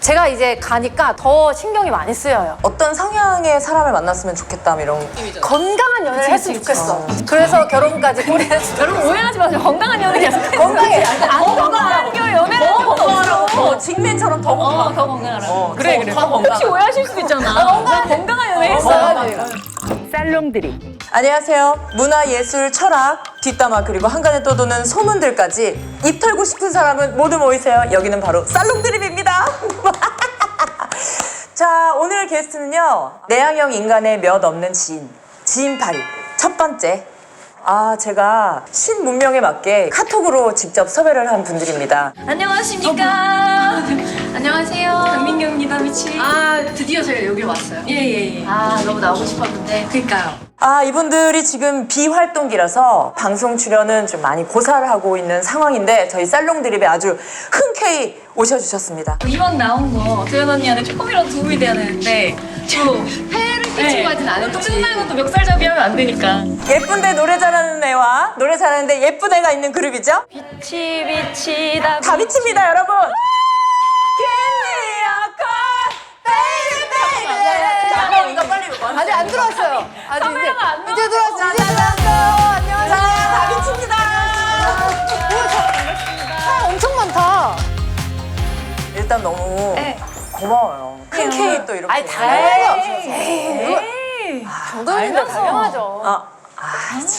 제가 이제 가니까 더 신경이 많이 쓰여요. 어떤 성향의 사람을 만났으면 좋겠다 뭐 이런. 건강한 연애를 했으면 좋겠어. 그래서 결혼까지 고려했어. 여러분 오해하지 마세요. 건강한 연애 계속 해주세요. 건강해. 안 건강한 연애는 어, 직맨처럼 더 건강. 더 건강하라. 그래. 더 혹시 오해하실 수도 있잖아. 나 건강한 연애 했어. 살롱들이 안녕하세요. 문화, 예술, 철학, 뒷담화 그리고 한간에 떠도는 소문들까지 입 털고 싶은 사람은 모두 모이세요. 여기는 바로 살롱드립입니다. 자, 오늘 게스트는요. 내향형 인간의 몇 없는 지인 파리. 첫 번째. 제가 신문명에 맞게 카톡으로 직접 섭외를 한 분들입니다. 안녕하십니까. 안녕하세요. 강민경입니다, 미치. 드디어 제가 여기 왔어요. 예. 너무 나오고 싶었는데. 그니까요. 이분들이 지금 비활동기라서 방송 출연은 좀 많이 고사를 하고 있는 상황인데 저희 살롱드립에 아주 흔쾌히 오셔주셨습니다. 이왕 나온 거 도연 언니한테 조금이라도 도움이 돼야 되는데 또 폐를 끼치고 하진 않을지. 또 끝나는 것도 멱살잡이 하면 안 되니까. 예쁜데 노래 잘하는 애와 노래 잘하는데 예쁜 애가 있는 그룹이죠? 비치 다 미칩니다, 여러분. 이거 빨리 아직 안 들어왔어요. 아직 카메라가 안 이제 들어왔어요. 이제 들어왔어요. 안녕하세요. 다 미칩니다. 사람 엄청 많다. 일단 너무 고마워요. 흔쾌히 또 이렇게. 정도면 당연하죠.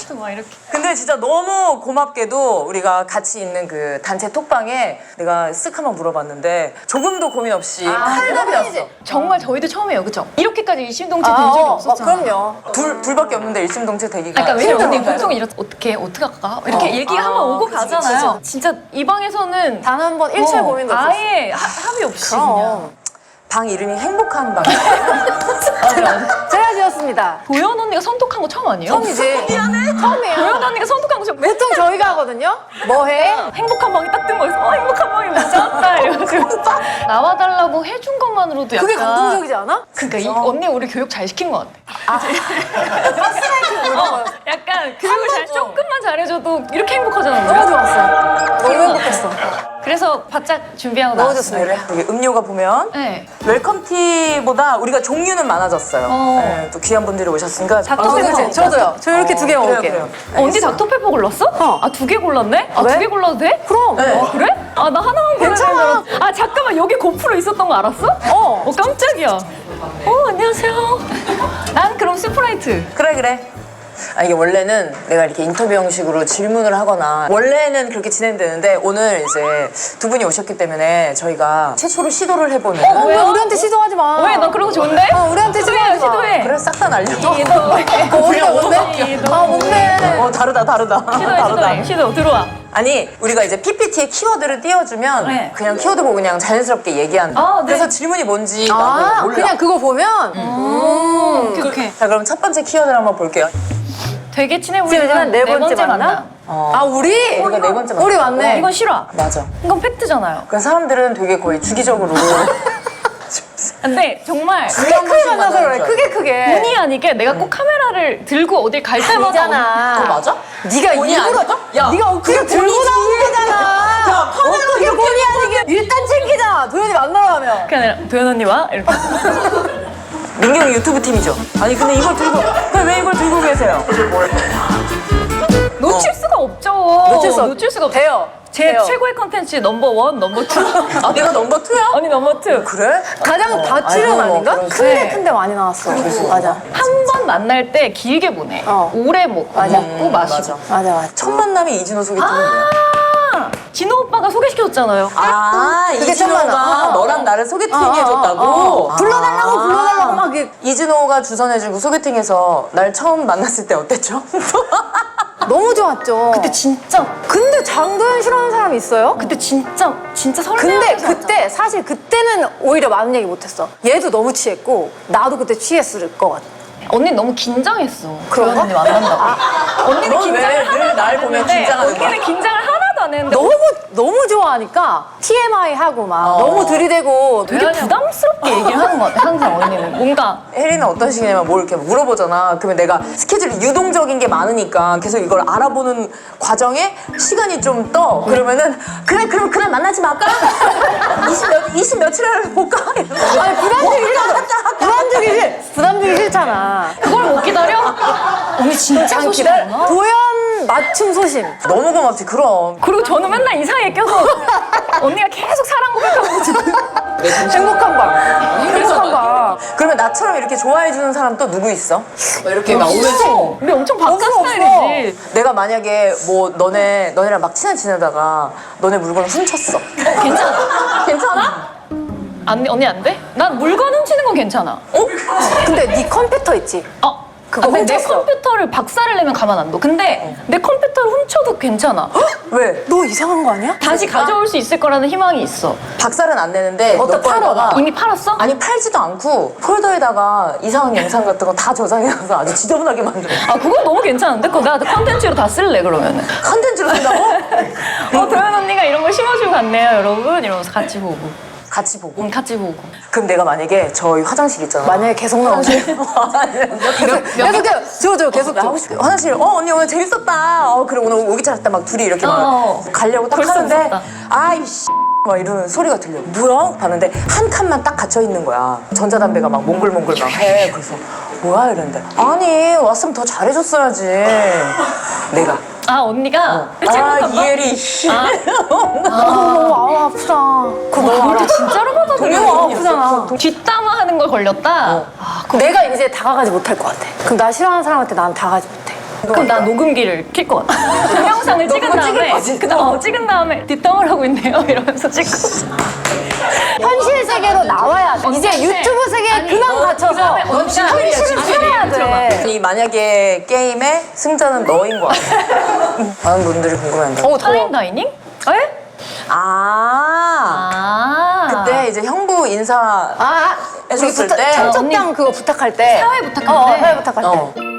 또 막 이렇게. 근데 진짜 너무 고맙게도 우리가 같이 있는 그 단체 톡방에 내가 쓱 한번 물어봤는데 조금도 고민 없이 칼답이 왔어. 정말 저희도 처음이에요, 그죠? 이렇게까지 일심동체 된 적이 없었잖아요. 그럼요. 둘밖에 없는데 일심동체 되기가. 그러니까 왜냐면 언니 힘들어요. 보통 어떻게 할까? 이렇게 얘기 한번 오고 그치, 가잖아요. 진짜 이 방에서는 단 한 번 일체 고민도 없었어. 아예 합의 없이 그냥. 방 이름이 행복한 방. 제가 지었습니다. 도연 언니가 선톡한 거 처음 아니에요? 처음이지. 미안해. 처음이에요. 도연 언니가 선톡한 거 처음. 보통 저희가 하거든요. 뭐 해? 행복한 방이 딱 뜬 거에서 행복한 방이 문자 왔다 이래가지고 나와달라고 해준 것만으로도 약간 그게 감동적이지 않아? 그러니까 이 언니 우리 교육 잘 시킨 것 같아. 약간 교육을 조금만 잘해줘도 이렇게 행복하잖아. 너무 좋았어. 너무 행복했어. 그래서 바짝 준비하고 너무 나왔어요. 좋습니다. 여기 음료가 보면 네. 웰컴티보다 우리가 종류는 많아졌어요. 네, 또 귀한 분들이 오셨으니까. 그치? 저도요. 저 이렇게 두 개 먹을게요. 그래요. 언니 닥터페퍼 골랐어? 두 개 골랐네? 왜? 두 개 골라도 돼? 그럼. 네. 그래? 나 하나만 골라야 괜찮아. 되는 잠깐만 여기 고프로 있었던 거 알았어? 깜짝이야. 안녕하세요. 난 그럼 스프라이트. 그래. 이게 원래는 내가 이렇게 인터뷰 형식으로 질문을 하거나 원래는 그렇게 진행되는데 오늘 이제 두 분이 오셨기 때문에 저희가 최초로 시도를 해보는. 왜 우리한테 시도하지 마. 왜? 너 그런 거 좋은데? 우리한테 시도해, 시도하지 마. 시도해. 그래 싹 다 날려. 어디가 뭔데? 뭔데? 다르다. 시도해. 시도 들어와. 아니 우리가 이제 PPT에 키워드를 띄워주면 네. 그냥 키워드 보고 그냥 자연스럽게 얘기한다. 네. 그래서 질문이 뭔지 나도 몰라. 그냥 그거 보면 오케이. 자 그럼 첫 번째 키워드를 한번 볼게요. 되게 친해 지금 보이는 네 번째 만남? 우리? 우리가 네 번째 만남. 우리 맞네. 이건 실화. 맞아. 이건 팩트잖아요. 그 사람들은 되게 거의 주기적으로 근데 정말 크게 만나서 그래. 크게. 본의 아니게 내가 꼭 카메라를 들고 어딜 갈 때마다 아니잖아. 그거 맞아? 네가 본의 일부러 아니죠? 야, 네가 그거 들고 나온 거잖아. 야, 카메라로 어떻게 본의 아니게 일단 챙기자. 도현이 만나러 가면. 그게 아니라 도연 언니와 이렇게 민경이 유튜브 팀이죠. 아니 근데 이걸 들고 왜 이걸 들고 계세요? 놓칠 수가 없죠. 놓칠 수 없죠. 돼요. 제 돼요. 최고의 컨텐츠 넘버 원, 넘버 투. 내가 넘버 2야? 언니 넘버 투. 그래? 가장 다치는 아이고, 아닌가? 그런 큰데 많이 나왔어. 맞아. 한 번 만날 때 길게 보내. 오래 먹고 마시고. 맞아. 첫 만남이 이진호 소개팅이야. 진호 오빠가 소개시켜줬잖아요. 그게 첫 이진호가 만남. 너랑 나를 소개팅해줬다고? 불러달라고 막 이게 이진호가 주선해주고 소개팅해서 날 처음 만났을 때 어땠죠? 너무 좋았죠. 근데 장도연 싫어하는 사람이 있어요? 그때 진짜 근데 설레하면서 그때 사실 그때는 오히려 많은 얘기 못했어. 얘도 너무 취했고 나도 그때 취했을 것 같아. 언니 너무 긴장했어. 그런가? 도연 언니 만난다고. 언니는 넌 왜 긴장을 늘 날 보면 긴장하는 거야? 언니는 긴장을 하나도 안 되는데 너무 좋아하니까 TMI 하고 막 너무 들이대고 되게 부담스럽게 얘기를 하는 것 같아. 항상 언니는 뭔가 혜리는 어떤 식이냐면 뭘 이렇게 물어보잖아. 그러면 내가 스케줄이 유동적인 게 많으니까 계속 이걸 알아보는 과정에 시간이 좀 떠. 그러면은 그래 그럼 그날 만나지 말까? 20 며칠을 볼까? 이러면서. 아니 부담주기 싫잖아. 그걸 못 기다려? 언니 진짜 소심하구나. 도연 맞춤 소심. 너무 고맙지 그럼. 그리고 저는 맨날 이상하게 껴서 언니가 계속 사랑 고백하고 지금 행복한 밤. 행복한 밤. 그러면 나처럼 이렇게 좋아해주는 사람 또 누구 있어? 이렇게 막 오면서 우리 엄청 바깥 없어. 스타일이지. 내가 만약에 뭐 너네랑 막 친한 지내다가 너네 물건을 훔쳤어. 괜찮아? 괜찮아? 언니 안 돼? 난 물건 훔치는 건 괜찮아. 근데 네 컴퓨터 있지? 그거 근데 내 훔쳤어. 컴퓨터를 박살을 내면 가만 안 둬. 근데 내 컴퓨터를 훔쳐도 괜찮아. 왜? 너 이상한 거 아니야? 다시 가져올 수 있을 거라는 희망이 있어. 박살은 안 내는데 어떤 너 거에다가 이미 팔았어? 아니 팔지도 않고 폴더에다가 이상한 영상 같은 거 다 저장해놔서 아주 지저분하게 만들어. 아 그거 너무 괜찮은데? 그거 나 컨텐츠로 다 쓸래 그러면은. 컨텐츠로 쓴다고? 도연 언니가 이런 걸 심어주고 갔네요 여러분 이러면서 같이 보고. 같이 보고. 같이 보고. 그럼 내가 만약에 저희 화장실 있잖아. 만약에 계속 나오면 계속 나 하고 싶어. 화장실. 언니 오늘 재밌었다. 그래 오늘 오기 잘했다. 막 둘이 이렇게 막 가려고 딱 벌써 하는데 무섭다. 아이씨 막 이러는 소리가 들려. 뭐야? 봤는데 한 칸만 딱 갇혀 있는 거야. 전자담배가 막 몽글몽글 막 해. 그래서 뭐야 이랬는데 아니 왔으면 더 잘해줬어야지. 내가. 언니가 이혜리. 너무 아프다. 그거 너무 그것도 진짜로 받아들여. 너무 아프잖아. 뒷담화 하는 걸 걸렸다. 내가 이제 다가가지 못할 것 같아. 그럼 나 싫어하는 사람한테 난 다가가지 못해. 그럼 나 녹음기를 킬 것 같아. 동영상을 찍은 다음에 찍은 다음에 뒷담화를 하고 있네요 이러면서 찍고. 현실 세계로 나와야 돼. 이제 유튜브 세계에 그만 갇혀서 현실을 살아야 돼. 아니 만약에 게임의 승자는 너인 거 같아. 많은 분들이 궁금해한다. 타임 다이닝? 에? 그때 이제 형부 인사 해줬을 때 청첩장 그거 부탁할 때 사회 부탁할 때? 사회 부탁할 때.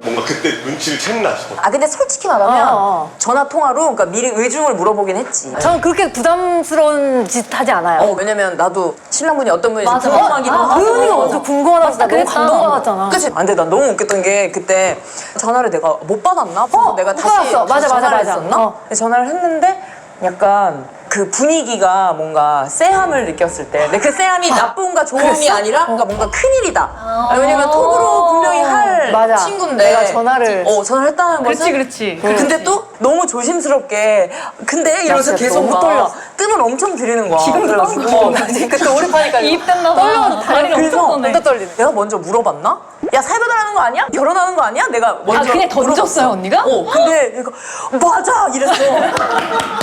뭔가 그때 눈치를 챘나 싶어. 근데 솔직히 말하면 어. 전화 통화로 그러니까 미리 의중을 물어보긴 했지. 저는 그렇게 부담스러운 짓 하지 않아요. 왜냐면 나도 신랑분이 어떤 분인지 맞아. 궁금하기도 하고. 그 언니가 먼저 궁금하다고 너무 그랬다. 감동받았잖아. 그치? 근데 난 너무 웃겼던 게 그때 전화를 내가 못 받았나? 그래서 내가 못 다시 받았어. 맞아, 전화를 맞아. 했었나? 근데 전화를 했는데 약간 그 분위기가 뭔가 쎄함을 느꼈을 때 근데 그 쎄함이 나쁨과 좋음이 아니라 뭔가 큰일이다. 왜냐면 톡으로 분명히 할 맞아. 친구인데 내가 전화를 했다는 것은 그렇지. 근데 또 너무 조심스럽게 근데 이러면서 진짜 계속 너무 막 떨려. 뜸을 엄청 들이는 거야. 지금도 그래가지고 떨려. 그때 오랜만이니까 이입됐나 봐. 다리를 엄청 떠네. 또 떨리네. 내가 먼저 물어봤나? 야 살거들하는 거 아니야? 결혼하는 거 아니야? 내가 먼저 그냥 던졌어요, 언니가? 근데 얘가 맞아 이랬어.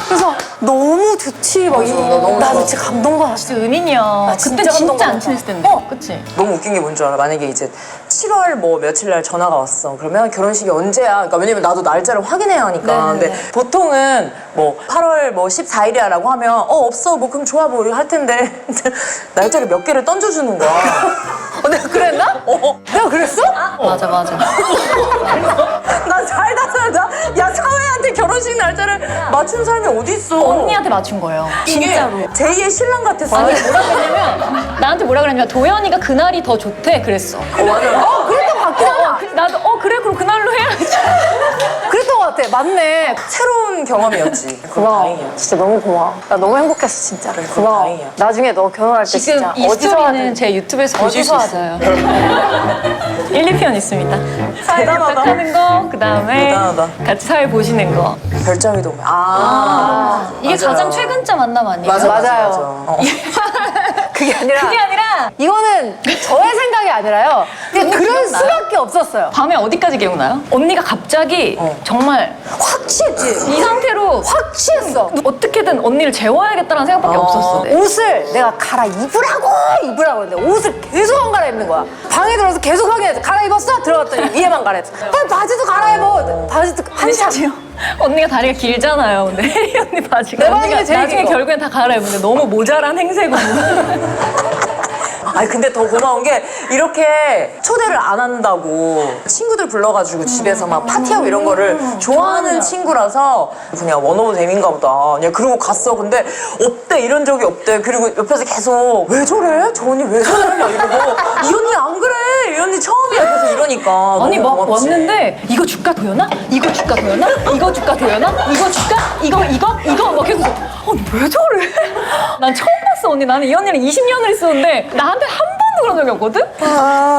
그래서 너무 좋지 막 이러고 나 진짜 감동받았어. 진짜 은인이야. 그때 진짜 진짜 안 감동받았다. 친했을 텐데. 그치? 너무 웃긴 게 뭔 줄 알아? 만약에 이제 7월 뭐 며칠 날 전화가 왔어. 그러면 결혼식이 언제야? 그러니까 왜냐면 나도 날짜를 확인해야 하니까. 근데 보통은 뭐 8월 뭐 14일이야라고 하면 없어 뭐 그럼 좋아 뭐 할 텐데 날짜를 몇 개를 던져주는 거야. 내가 그랬나? 내가 그랬어? 맞아. 난 살다 야 사회한테 결혼식 날짜를 맞춘 사람이 어디 있어? 언니한테 맞춘 거예요. 진짜로. 제2의 신랑 같았어. 아니 뭐라 그랬냐면 나한테 뭐라 그랬냐면 도연이가 그날이 더 좋대 그랬어. 맞아. 그랬던 것 같긴 하다. 나도 그래 그럼 그날로 해야지. 그랬던 것 같아. 맞네. 새로운 경험이었지. 그럼 고마워. 다행이야. 진짜 너무 고마워. 나 너무 행복했어 진짜. 그럼 고마워. 다행이야. 나중에 너 결혼할 때 지금 진짜 이 어디서 스토리는 하든 제 유튜브에서 보실 수 어디서 있어요. 1, 2편 있습니다. 사회 대단하다. 부탁하는 거, 그 다음에 대단하다. 같이 사회 보시는 거. 별점이 너무. 이게 맞아요. 가장 최근자 만남 아니에요? 맞아요. 그게 아니라 그게 아니라 이거는 저의 생각이 아니라요. 그냥 그럴 기억나요? 수밖에 없었어요. 밤에 어디까지 기억나요? 언니가 갑자기 정말 확 취했지. 이 상태로 확 취했어. 어떻게든 언니를 재워야겠다는 생각밖에 없었어. 네. 옷을 내가 입으라고 했는데 옷을 계속 안 갈아입는 거야. 방에 들어서 계속 확인했어. 갈아입었어? 들어갔더니 위에만 갈아입었어. 빨리 바지도 갈아입어. 바지도 한참. 언니가 다리가 길잖아요. 근데 혜리 언니 바지가 내 바지가 언니가 제일 나중에 길어. 결국엔 다 갈아입는데 너무 모자란 행색으로. 아니 근데 더 고마운 게 이렇게 초대를 안 한다고 친구들 불러가지고 집에서 막 파티하고 이런 거를 좋아하는 친구라서 그냥 원오브 댐인가 보다 그냥 그러고 갔어. 근데 없대, 이런 적이 없대. 그리고 옆에서 계속 왜 저래? 저 언니 왜 저래? 막 이러고 이 언니 안 그래, 이 언니 처음이야. 계속 이러니까 아니 너무 막 고맙지. 왔는데 이거 줄까 도연아? 이거 줄까 도연아? 이거 줄까 도연아? 이거 줄까? 이거 막 계속 아니 왜 저래? 난 처음 봤어 언니. 나는 이 언니랑 20년을 있었는데 나한테 한 번도 그런 적이 없거든?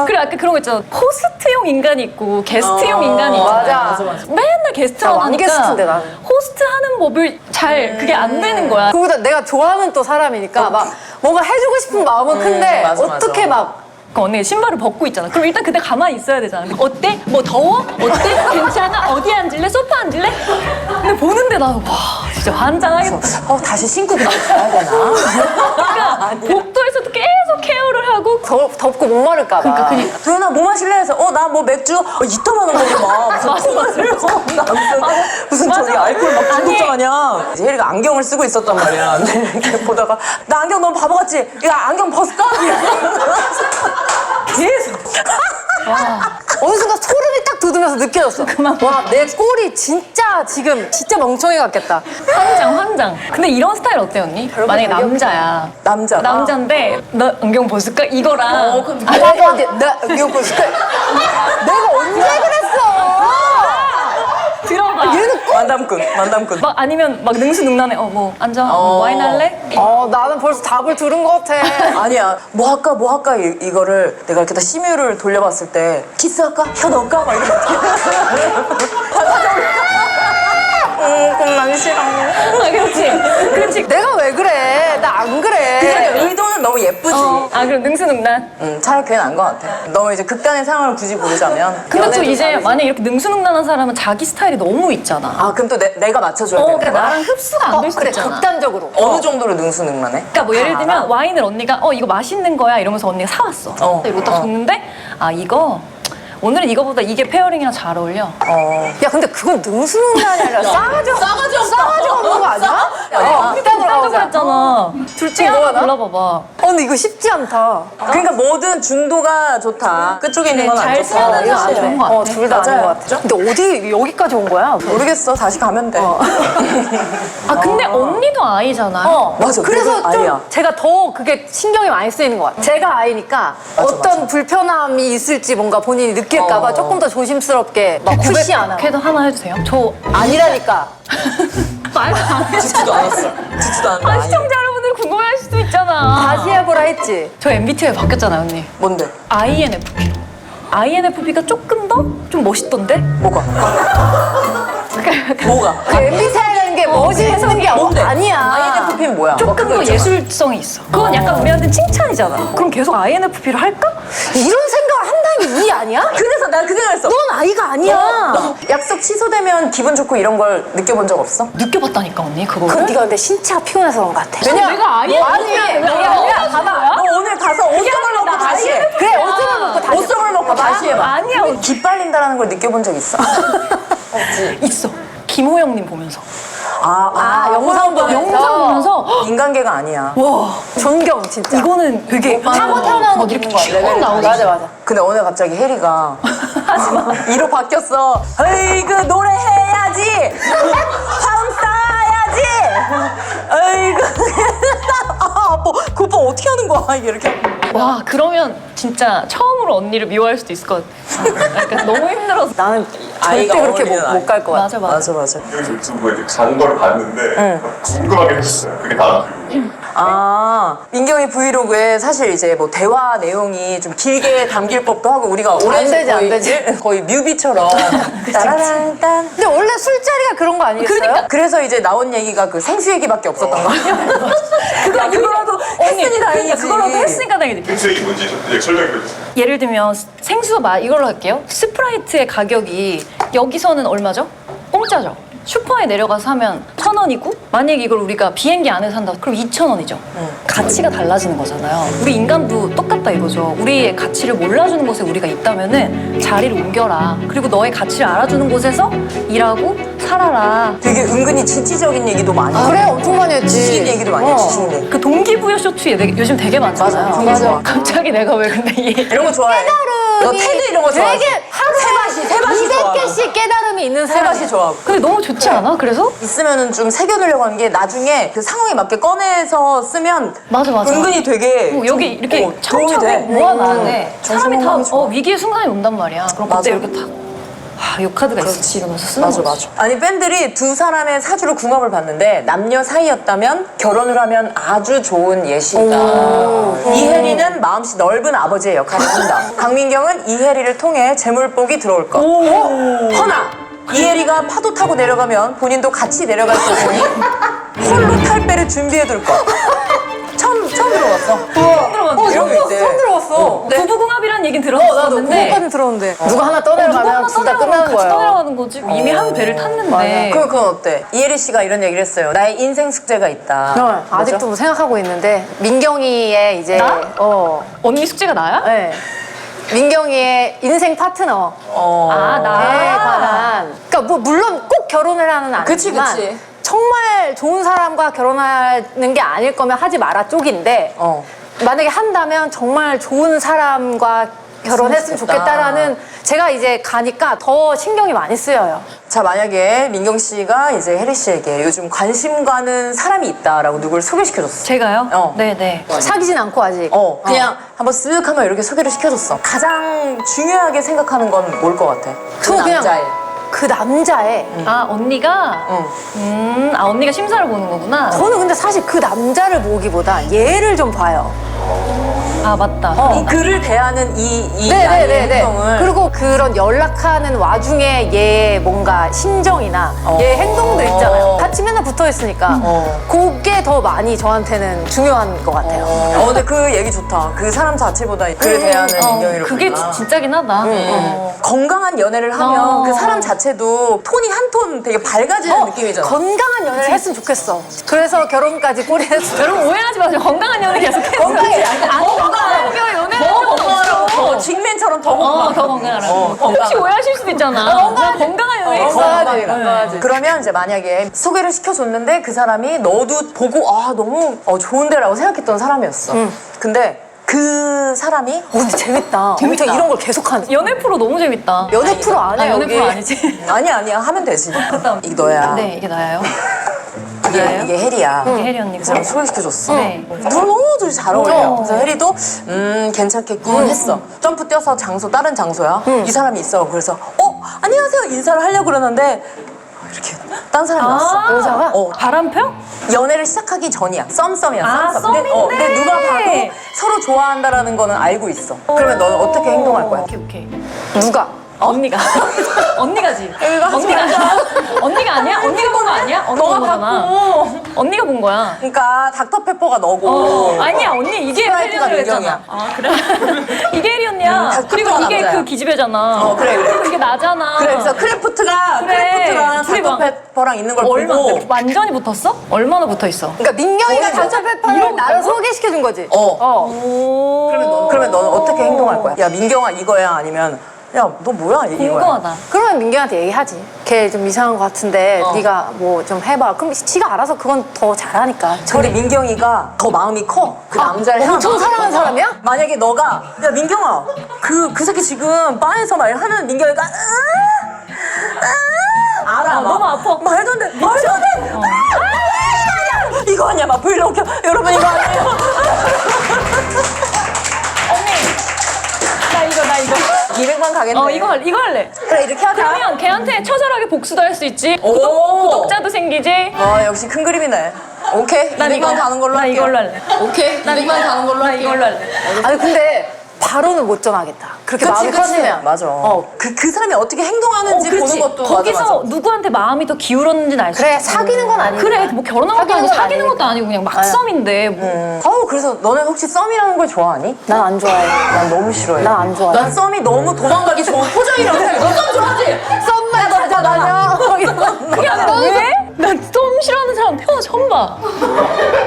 그래 아까 그런 거 있잖아. 호스트용 인간이 있고 게스트용 인간이 있잖아. 맞아. 맨날 게스트만 나 하니까 왕게스트인데, 나는. 호스트 하는 법을 잘 그게 안 되는 거야. 그보다 내가 좋아하는 또 사람이니까 막 뭔가 해주고 싶은 마음은 큰데 맞아, 어떻게 맞아. 막 그 언니가 신발을 벗고 있잖아. 그럼 일단 그때 가만히 있어야 되잖아. 어때? 뭐 더워? 어때? 괜찮아? 어디 앉을래? 소파 앉을래? 근데 보는데 나 와 진짜 환장하겠다. 다시 신고 그냥 가야 되나? 그러니까 복도에서도 계속 케어를 하고 덥고 목마를까 봐. 그러니까 도연아 뭐 마실래? 해서 나 뭐 맥주? 이따만한 거지 막 무슨 저기 알코올 막 중독자 아니야. 이제 혜리가 안경을 쓰고 있었단 말이야. 근데 이렇게 보다가 나 안경 너무 바보 같지? 야 안경 벗을까? 계속 어느 순간 소름이 딱 돋으면서 느껴졌어. 와, 내 꼴이 진짜 지금 진짜 멍청이 같겠다. 환장. 근데 이런 스타일 어때 언니? 만약에 남자야. 남자가? 남자인데 너 안경 벗을까? 이거랑 나 이거 볼까? 내가 언제 그랬어? 들어봐. 만담꾼. 막 아니면 막 능수능란해. 뭐 앉아. 뭐 와인 할래? 나는 벌써 답을 들은 것 같아. 아니야 뭐 할까 이거를 내가 이렇게 다 심유를 돌려봤을 때 키스할까? 혀 넣을까? 막 이렇게 그럼 난 싫어. 그렇지. 내가 왜 그래? 나 안 그래. 의도는 너무 예쁘지. 아 그럼 능수능란. 차라리 그게 나은 것 같아. 너무 이제 극단의 상황을 굳이 고르자면. 근데 또 연애도 이제 다르지. 만약에 이렇게 능수능란한 사람은 자기 스타일이 너무 있잖아. 아 그럼 또 내가 맞춰줘야 되는 그러니까 거야? 나랑 흡수가 안 될 수도 그래, 있잖아. 극단적으로. 어느 정도로 능수능란해? 그러니까 뭐 예를 들면 와인을 언니가 이거 맛있는 거야 이러면서 언니가 사왔어. 이거 딱 줬는데 이거 오늘은 이거보다 이게 페어링이랑 잘 어울려. 야, 근데 그건 능수능란이 아니라 싸가지 없는 거 아니야? 극단으로 따져 가보자. 그랬잖아. 둘 중에 뭐야, 하나 나? 골라봐봐. 근데 이거 쉽지 않다. 그러니까 뭐든 중도가 좋다. 끝쪽에 있는 건 안 잘 좋다. 쓰는 이거 사실 좋은 것 같아. 둘 다 아닌 맞아요. 것 같아. 근데 어디 여기까지 온 거야? 모르겠어. 다시 가면 돼. 근데 언니도 아이잖아. 맞아. 그래서 그래도 좀 아이야. 제가 더 그게 신경이 많이 쓰이는 것 같아요. 제가 아이니까 어떤 불편함이 있을지 뭔가 본인이 느낄까봐 조금 더 조심스럽게 막 푸시 안 하고. 그래도 하나 해도 돼요? 저 아니라니까. 말도 안 해. 듣지도 않았어. 듣지도 않았어. 시청자 여러분들 궁금해할 수도 있잖아. 다시 해보라 했지. 저 MBTI 바뀌었잖아요, 언니. 뭔데? INFP. INFP가 조금 더 좀 멋있던데? 뭐가? 뭐가? 그 MBTI라는 게 멋있는 게 아니야. INFP는 뭐야? 조금 더 예술성이 있어. 그건 약간 우리한테 칭찬이잖아. 그럼 계속 INFP를 할까? 이런 생각을 한다는 게 이 아니야? 그래서 난 그 생각했어. 넌 아이가 아니야. 약속 취소되면 기분 좋고 이런 걸 느껴본 적 없어? 느껴봤다니까 언니 그거를. 그건 네가 근데 신체가 피곤해서 그런 것 같아. 내가 INFP 야, 봐봐. 너 오늘 가서 옷속을 먹고 다시 해. 그래, 옷을 먹고 다시. 옷속을 먹고 다시 해봐. 아니야. 기빨린다라는 걸 느껴본 적 있어? 있어. 김호영님 보면서. 영상 보면서. 영상 보면서 인간계가 아니야. 와 존경, 진짜. 이거는 되게 타고 태어나는 거 이렇게 있는 거야. 쭉 나오지. 맞아. 근데 오늘 갑자기 혜리가 이로 바뀌었어. 에이그 노래해야지. 파운 쌓아야지. 에이그 그 오빠 어떻게 하는 거야? 이렇게. 와 그러면 진짜 처음으로 언니를 미워할 수도 있을 것 같아. 약간 너무 힘들어서. 나는 아이가 절대 그렇게 어울리는 못 갈 것 같아. 맞아. 유튜브에 이제 광고를 봤는데 궁금하게 했었어요. 그게 다 민경이 브이로그에 사실 이제 뭐 대화 내용이 좀 길게 담길 법도 하고 우리가 오래 안 되지. 거의 뮤비처럼 따라란 딴. 근데 원래 술자리가 그런 거 아니겠어요? 그래서 이제 나온 얘기가 그 생수 얘기밖에 없었던 거 아니야? 그거라도 했으니 다행이지. 그거라도 했으니까 다행이지. 생수액이 뭔지 설명해 주세요. 예를 들면 생수 이걸로 할게요. 스프라이트의 가격이 여기서는 얼마죠? 공짜죠? 슈퍼에 내려가서 사면 1,000원이고 만약에 이걸 우리가 비행기 안에서 산다 그럼 2,000원이죠. 가치가 달라지는 거잖아요. 우리 인간도 똑같다 이거죠. 우리의 가치를 몰라주는 곳에 우리가 있다면은 자리를 옮겨라. 그리고 너의 가치를 알아주는 곳에서 일하고 살아라. 되게 은근히 진취적인 얘기도 많이 해. 그래 엄청 많이 했지. 지식 얘기도 많이 해, 지식 얘기. 그 동기부여 쇼츠에 요즘 되게 많잖아요. 맞아, 그거 좋아. 갑자기 내가 왜 근데 이런 거 좋아해. 너 테드 이런 거 좋아해. 되게 하루에 세바시 좋아하고. 200개씩 깨달음이 있는 사람이 세바시 좋아하고. 근데 너무 좋지 않아? 그래서 있으면은 좀 새겨두려고 하는 게 나중에 그 상황에 맞게 꺼내서 쓰면 맞아. 은근히 되게 여기 좀, 이렇게 도움이 차곡차곡 돼. 모아놨는데 사람이 다 정신건강에 좋아. 위기의 순간이 온단 말이야. 그럼 맞아. 그때 이렇게 탁 이 카드가 있었지 이러면서 쓰는 맞아 거지. 맞아. 아니 팬들이 두 사람의 사주를 궁합을 봤는데 남녀 사이였다면 결혼을 하면 아주 좋은 예시다. 이혜리는 마음씨 넓은 아버지의 역할을 한다. 강민경은 이혜리를 통해 재물복이 들어올 것. 허나 이혜리가 파도 타고 내려가면 본인도 같이 내려갈 것이니 홀로 탈배를 준비해둘 것. 처음 들어봤어. 이런 게 있대. 처음 들어봤어. 네. 부부궁합이라는 얘기는 나도 들었었는데 그거까지 들었는데 누가 하나 떠내려가면 진짜 끝나는 같이 거예요. 떠내려가는 거지. 이미 한 배를 탔는데. 그럼 그건 어때? 이혜리 씨가 이런 얘기를 했어요. 나의 인생 숙제가 있다. 어, 아직도 뭐 생각하고 있는데 민경이의 이제 나? 언니 숙제가 나야? 네. 민경이의 인생 파트너 아, 나. 에 관한 그러니까 뭐 물론 꼭 결혼을 하는 그치, 아니지만 그치. 정말 좋은 사람과 결혼하는 게 아닐 거면 하지 마라 쪽인데 만약에 한다면 정말 좋은 사람과 결혼했으면 좋겠다. 좋겠다라는 제가 이제 가니까 더 신경이 많이 쓰여요. 자, 만약에 민경 씨가 이제 혜리 씨에게 요즘 관심 가는 사람이 있다라고 누굴 소개시켜줬어. 제가요? 네네. 사귀진 않고 아직. 그냥 한번 쓱 하면 이렇게 소개를 시켜줬어. 가장 중요하게 생각하는 건 뭘 것 같아? 그 저는 그냥 남자의. 그 남자의 아, 언니가? 언니가 심사를 보는 거구나. 저는 근데 사실 그 남자를 보기보다 얘를 좀 봐요. 아, 맞다. 이 그를 대하는 이 아이의 네네네네. 행동을. 그리고 그런 연락하는 와중에 얘 뭔가 심정이나 얘 행동들 있잖아요. 같이 맨날 붙어 있으니까 그게 더 많이 저한테는 중요한 것 같아요. 근데 그 얘기 좋다. 그 사람 자체보다 그를 대하는 민경이를 그게 보니까. 진짜긴 하다. 건강한 연애를 하면 그 사람 자체도 톤이 한 톤 되게 밝아지는 느낌이잖아. 건강한 연애를 했으면 좋겠어. 그래서 결혼까지 꼬리했어. 여러분 오해하지 마세요. 건강한 연애 계속 해요. 건강해. 아니, 건강한 연애 더 건강하고 직맨처럼 더 건강하고. 더 건강하라고. 혹시 건강하고. 오해하실 수도 있잖아. 나 건강한 연애 했어. 건강하지. 그러면 이제 만약에 소개를 시켜줬는데 그 사람이 너도 보고 너무 좋은데라고 생각했던 사람이었어. 근데 그 사람이 근데 재밌다. 엄청 이런 걸 계속하는. 연애 프로 너무 재밌다. 연애 프로 안 해, 연애 여기. 프로 아니지. 아니야 하면 되지. 이게 너야. 네, 이게 나예요. 이게 혜리야. 이게 혜리 언니고. 그 사람 소개시켜줬어. 네. 너무 잘 어울려. 그래서 혜리도 괜찮겠군 했어. 점프 뛰어서 다른 장소야. 이 사람이 있어. 그래서 안녕하세요 인사를 하려고 그러는데 이렇게 딴 사람이 왔어. 여자가? 바람펴? 연애를 시작하기 전이야. 썸이야. 아, 썸. 근데 누가 봐도 서로 좋아한다라는 거는 알고 있어. 그러면 너는 어떻게 행동할 거야? 오케이. 누가? 언니가. 언니가지. 언니가 아니야? 언니가 본 거 아니야? 언니가 본 거잖아. 언니가 본 거야. 그러니까 닥터페퍼가 너고 아니야 언니 이게 혜리 스프라이트가 언니가 민경이야. 했잖아. 아 그래? 이게 혜리 언니야. 그리고 닥터가 이게 남자야. 그 기집애잖아. 그래. 그리고 이게 나잖아. 그래 그래서 크래프트가 그래. 크래프트랑 둘이 막- 닥터페퍼랑 있는 걸 얼마 보고 완전히 붙었어? 얼마나 붙어 있어? 그러니까 민경이가 단체페퍼를 나를 소개시켜준 거지. 그러면 너는 어떻게 행동할 거야? 야 민경아 이거야 아니면 야 너 뭐야 이거야? 궁금하다. 그러면 민경한테 얘기하지. 걔 좀 이상한 것 같은데 네가 뭐 좀 해봐. 그럼 지가 알아서 그건 더 잘하니까. 근데 민경이가 더 마음이 커. 그 남자를 향한 엄청 마음이 사랑하는 커. 사람이야? 만약에 너가 야 민경아 그 새끼 지금 바에서 말 하는 민경이가 알아 막. 너무 아파. 말도 안 돼. 말도 안 돼. 이거 아니야 막 브이로그 켜. 여러분 이거 아니에요. 나 이거. 200만 가겠네. 이거 할래. 그래 이렇게 하자. 그러면 걔한테 처절하게 복수도 할 수 있지. 오. 구독자도 생기지. 역시 큰 그림이네. 오케이. 난 200만 가는 걸로 나 할게요. 이걸로 할래. 오케이. 200만 가는 걸로 나 할게요. 이걸로 할래. 아니 근데 바로는 못 정하겠다. 그렇게 마음이 커지면. 맞아. 그 사람이 어떻게 행동하는지 보는 것도 거기서 맞아. 누구한테 마음이 더 기울었는지는 알 수 그래 있어. 사귀는 건 아니야. 그래 뭐 결혼한 것도 아니고 사귀는 것도 아니고 그냥 막 썸인데 뭐. 그래서 너는 혹시 썸이라는 걸 좋아하니? 난 안 좋아해. 난 너무 싫어해. 난 안 좋아해. 난 썸이 너무 도망가기 좋은 포장이라고 생각해. 너 썸 좋아하지? 썸만 다녀. 그게 아니라 왜? 난 썸 싫어하는 사람 태어나 처음 봐.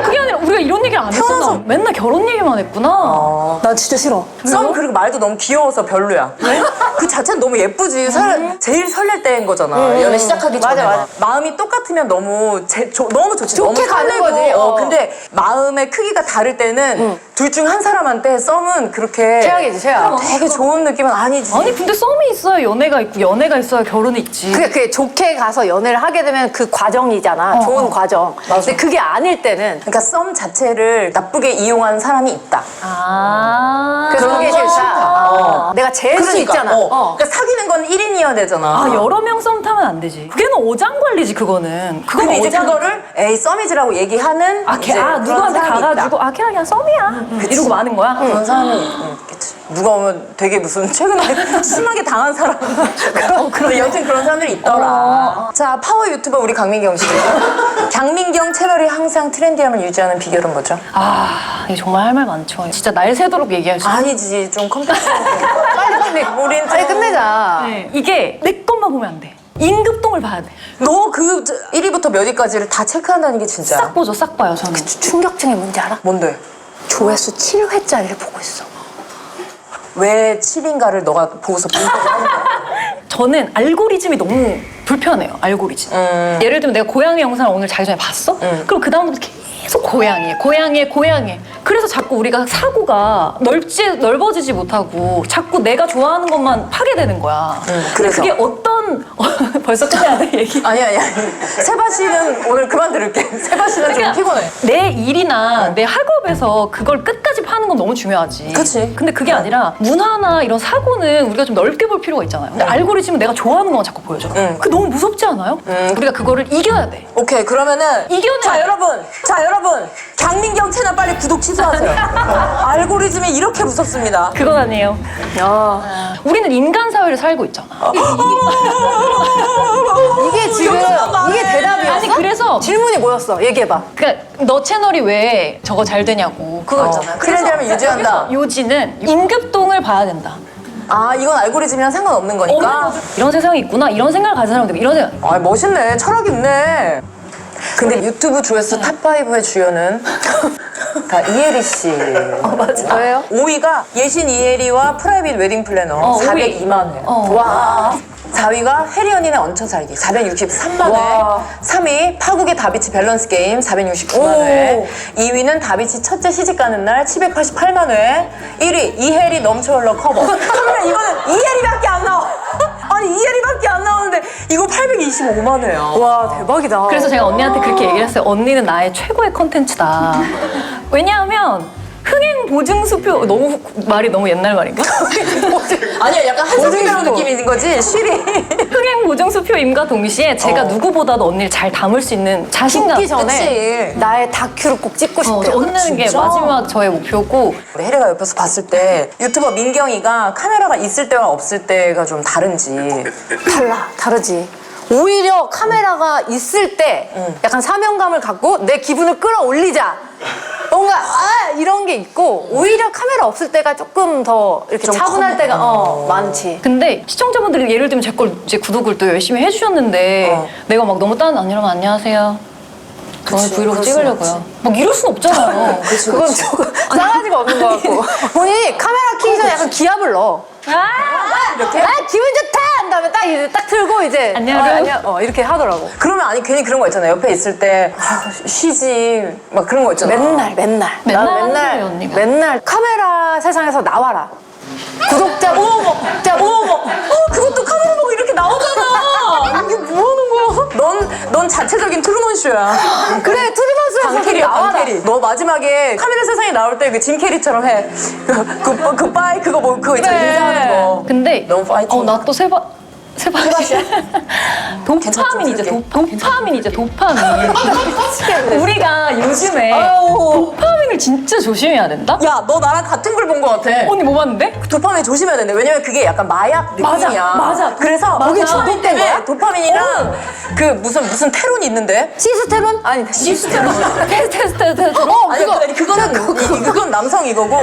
그게 아니라 우리가 이런 얘기를 안 했잖아. 맨날 결혼 얘기만 했구나. 난 진짜 싫어. 썸 그리고 말도 너무 귀여워서 별로야. 그 자체는 너무 예쁘지. 제일 설렐 때인 거잖아. 연애 시작하기 전에. 맞아. 마음이 똑같으면 너무 너무 좋지. 좋게 너무 가는 설레고. 거지. 근데 마음의 크기가 다를 때는 둘 중 한 사람한테 썸은 그렇게 최악이지, 최악. 되게 좋은 느낌은 아니지. 아니 근데 썸이 있어야 연애가 있고 연애가 있어야 결혼이 있지. 그게 좋게 가서 연애를 하게 되면 그 과정이잖아. 좋은 과정. 근데 그게 아닐 때는 그러니까 썸 자체를 나쁘게 이용하는 사람이 있다. 아. 그래서 그게 그런 건 싫다. 싫다. 내가 재수 그러니까, 있잖아. 그러니까 사귀는 건 1인이어야 되잖아. 아 여러 명 썸 타면 안 되지. 그게는 오장 관리지 그거는. 그건 근데 이제 오장. 그거를 에이 썸이지라고 얘기하는 이제 그런 누구한테 사람이 가가지고 있다. 그냥 썸이야. 이러고 마는 거야. 그런 사람이 있겠지. 누가 오면 되게 무슨 최근에 심하게 당한 사람. 그런 여튼 그런 사람들이 있더라. 자 파워 유튜버 우리 강민경 씨. 강민경 채널이 항상 트렌디함을 유지하는 비결은 뭐죠? 아 이게 정말 할 말 많죠. 진짜 날 새도록 얘기할 수 있어. 아니지 좀 컴퓨터. 빨리 우린 빨리 끝내자. 네. 이게 내 것만 보면 안 돼. 임급동을 봐야 돼. 너 그 1위부터 몇 위까지를 다 체크한다는 게 진짜. 싹 보죠, 싹 봐요 저는. 충격적인 뭔지 알아? 뭔데? 조회수 7회짜리를 보고 있어. 왜 7인가를 너가 보고서 본 거야? 저는 알고리즘이 너무 불편해요. 알고리즘. 예를 들면 내가 고양이 영상을 오늘 자기 전에 봤어? 그럼 그 다음부터 계속 고양이. 그래서 자꾸 우리가 사고가 넓어지지 못하고 자꾸 내가 좋아하는 것만 파게 되는 거야. 그래서? 그게 벌써 끝내야 돼 얘기. 아니. 세바 씨는 오늘 그만 들을게. 세바 씨는 좀 피곤해. 내 일이나 내 학업에서 그걸 끝까지 파는 건 너무 중요하지. 그치. 근데 그게 아니라 문화나 이런 사고는 우리가 좀 넓게 볼 필요가 있잖아요. 근데 알고리즘은 내가 좋아하는 것만 자꾸 보여줘. 그게 너무 무섭지 않아요? 우리가 그거를 이겨야 돼. 오케이 그러면은 이겨내. 자 여러분 강민경 채널 빨리 구독 취소하세요. 알고리즘이 이렇게 무섭습니다. 그건 아니에요. 우리는 인간 사회를 살고 있잖아. 이게 지금 이게 대답이었어? 아니 그래서 질문이 뭐였어? 얘기해봐. 그러니까 너 채널이 왜 저거 잘 되냐고 그거 있잖아요. 트렌디함을 유지한다. 요지는 임급동을 봐야 된다. 아 이건 알고리즘이랑 상관없는 거니까. 이런 세상이 있구나. 이런 생각을 가진 사람들 이런 생각. 아 멋있네. 철학 있네. 근데 유튜브 조회수 탑5의 주연은 다 이혜리 씨. 맞아. 왜요? 5위가 예신 이혜리와 프라이빗 웨딩 플래너 402만 회. 와. 4위가 해리 언니네 얹혀 살기 463만 회. 와. 3위 파국의 다비치 밸런스 게임 469만 회. 2위는 다비치 첫째 시집 가는 날 788만 회. 1위 이혜리 넘쳐 흘러 커버. 그러면 이거는 이혜리밖에 안 나와. 아니 이혜리밖에 안 나오는데 이거 825만 회야. 와 대박이다. 그래서 제가 언니한테 그렇게 얘기를 했어요. 언니는 나의 최고의 컨텐츠다. 왜냐하면 흥행 보증수표 말이 너무 옛날 말인가? 아니야 약간 한성민배로 느낌이 있는 거지 쉬리. 흥행 보증수표임과 동시에 제가 누구보다도 언니를 잘 담을 수 있는 자신감. 죽기 전에 그치. 나의 다큐를 꼭 찍고 싶대. 혼내는 게 마지막 저의 목표고. 우리 혜리가 옆에서 봤을 때 유튜버 민경이가 카메라가 있을 때와 없을 때가 좀 다른지. 다르지. 오히려 카메라가 있을 때 약간 사명감을 갖고 내 기분을 끌어올리자. 뭔가 이런 게 있고 오히려 카메라 없을 때가 조금 더 이렇게 좀 차분할 때가 많지. 근데 시청자분들이 예를 들면 제 걸 이제 구독을 또 열심히 해주셨는데 내가 막 너무 여러분 안녕하세요. 저는 브이로그 그럴 순 찍으려고요. 막 이럴 순 없잖아요. 그건 조금 싸가지가 없는 것 같고. 본인이 카메라 켜기 전에 약간 기합을 넣어. 이렇게? 기분 좋다! 한 다음에 딱 이제 딱 틀고 이제 안녕. 이렇게 하더라고. 그러면 아니 괜히 그런 거 있잖아. 옆에 있을 때 쉬지 막 그런 거 있잖아. 맨날 맨날 난 하세요, 언니가. 맨날 카메라 세상에서 나와라. 구독자 어머 그것도 카메라 보고 이렇게 나오잖아. 이게 뭐 하는 거야? 넌 자체적인 트루먼 쇼야. 그래 트루먼스에서 강캐리야 나와라. 강캐리. 너 마지막에 카메라 세상에 나올 때 그 짐 캐리처럼 해. 굿바이 그거 있잖아 인사하는 거. 근데 너무 파이팅. 나 또 세바시야? 도파민이죠 도파민. 우리가 요즘에 도파민을 도파민을 진짜 조심해야 된다? 야, 너 나랑 같은 글 본 것 같아. 언니 뭐 봤는데? 도파민 조심해야 된대. 왜냐면 그게 약간 마약 느낌이야. 맞아. 그래서 맞아. 거기 중독된 때문에 거야? 도파민이랑 그 무슨 테론이 있는데? 시스테론? 아니, 테스테스테론. 아니 그건 남성 이거고.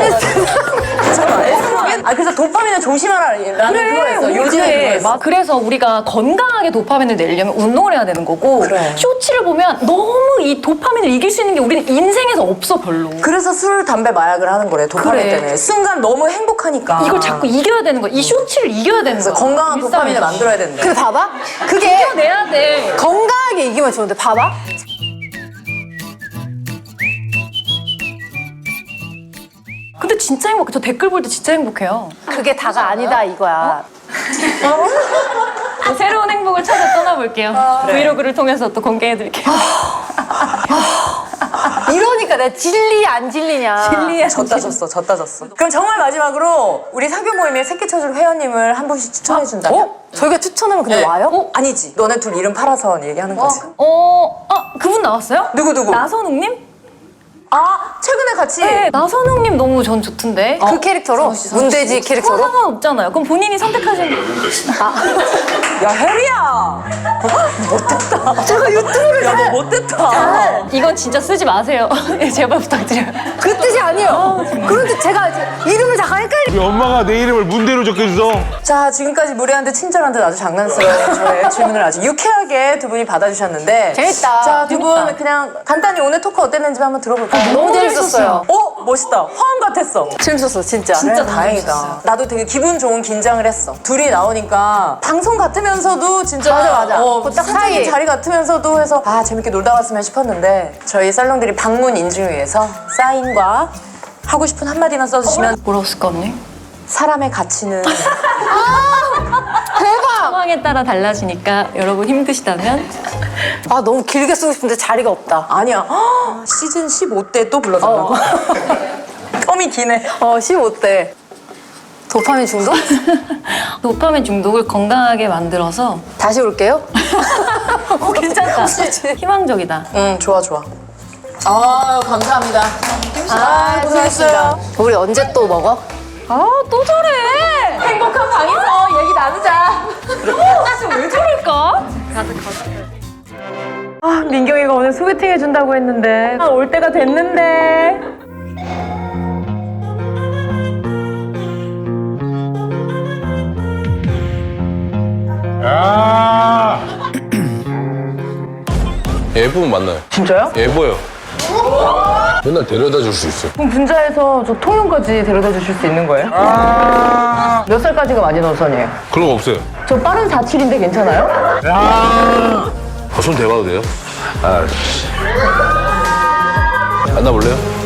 잠깐만, 에스트로겐? 아 그래서 도파민을 조심하라. 나는 그거 했어. 요즘에 그거 했어. 그래서 우리가 건강하게 도파민을 내려면 운동을 해야 되는 거고 그래. 쇼츠를 보면 너무 이 도파민을 이길 수 있는 게 우리는 인생에서 없어 별로. 그래서 술, 담배, 마약을 하는 거래. 도파민 그래. 때문에. 순간 너무 행복하니까. 이걸 자꾸 이겨야 되는 거야. 이 쇼츠를 이겨야 되는 그래서 거야. 건강한 도파민을 일상에서. 만들어야 된대. 근데 봐봐. 그게 내야 돼. 건강하게 이기면 좋은데 봐봐. 근데 진짜 행복해. 저 댓글 볼 때 진짜 행복해요. 그게 다가 아니다 이거야. 새로운 행복을 찾아 떠나볼게요. 브이로그를 통해서 또 공개해드릴게요. 이러니까 내가 진리 안 진리냐. 졌다 졌어. 그럼 정말 마지막으로 우리 사교 모임에 새끼 쳐줄 회원님을 한 분씩 추천해준다면? 어? 저희가 추천하면 근데 네. 와요? 아니지. 너네 둘 이름 팔아서 얘기하는 거지. 그분 나왔어요? 누구? 나선웅님? 아, 최근에 같이. 네, 나선웅님 너무 전 좋던데. 그 캐릭터로? 문돼지 캐릭터로? 상관없잖아요. 그럼 본인이 선택하신. 야, 혜리야. 못됐다. 제가 유튜브를. 야, 너 못됐다. 이건 진짜 쓰지 마세요. 제발 부탁드려요. 그 뜻이 아니에요. 그런데 제가 이제 이름을 잠깐 헷갈리. 우리 엄마가 내 이름을 문대로 적혀줘서 자, 지금까지 무례한 듯 친절한 듯 아주 장난스러운 저의 질문을 아주 유쾌하게 두 분이 받아주셨는데. 재밌다. 자, 두 분 그냥 간단히 오늘 토크 어땠는지 한번 들어볼까요? 너무 재밌었어요. 멋있다. 화음 같았어. 재밌었어 진짜. 진짜 다행이다. 나도 되게 기분 좋은 긴장을 했어. 둘이 나오니까 방송 같으면서도 진짜 맞아. 그거 딱 사적인 사이. 자리 같으면서도 해서 재밌게 놀다 왔으면 싶었는데 저희 살롱들이 방문 인증을 위해서 사인과 하고 싶은 한마디만 써주시면 뭐라고 쓸까 언니? 사람의 가치는 상황에 따라 달라지니까 여러분 힘드시다면 아 너무 길게 쓰고 싶은데 자리가 없다. 아니야. 시즌 15때 또 불러달라고. 텀이 기네. 15대. 도파민 중독? 도파민 중독을 건강하게 만들어서 다시 올게요. 괜찮다. 희망적이다. 좋아. 감사합니다. 고생했어요. 우리 언제 또 먹어? 또 저래. 행복한 방에서 얘기 나누자. 왜 저럴까? 민경이가 오늘 소개팅 해준다고 했는데 올 때가 됐는데. 예쁘면 만나요. 진짜요? 예뻐요. 맨날 데려다 줄 수 있어요. 그럼 분자에서 저 통영까지 데려다 주실 수 있는 거예요? 몇 살까지가 마지노선이에요? 그런 거 없어요. 저 빠른 47인데 괜찮아요? 손 대봐도 돼요? 만나볼래요?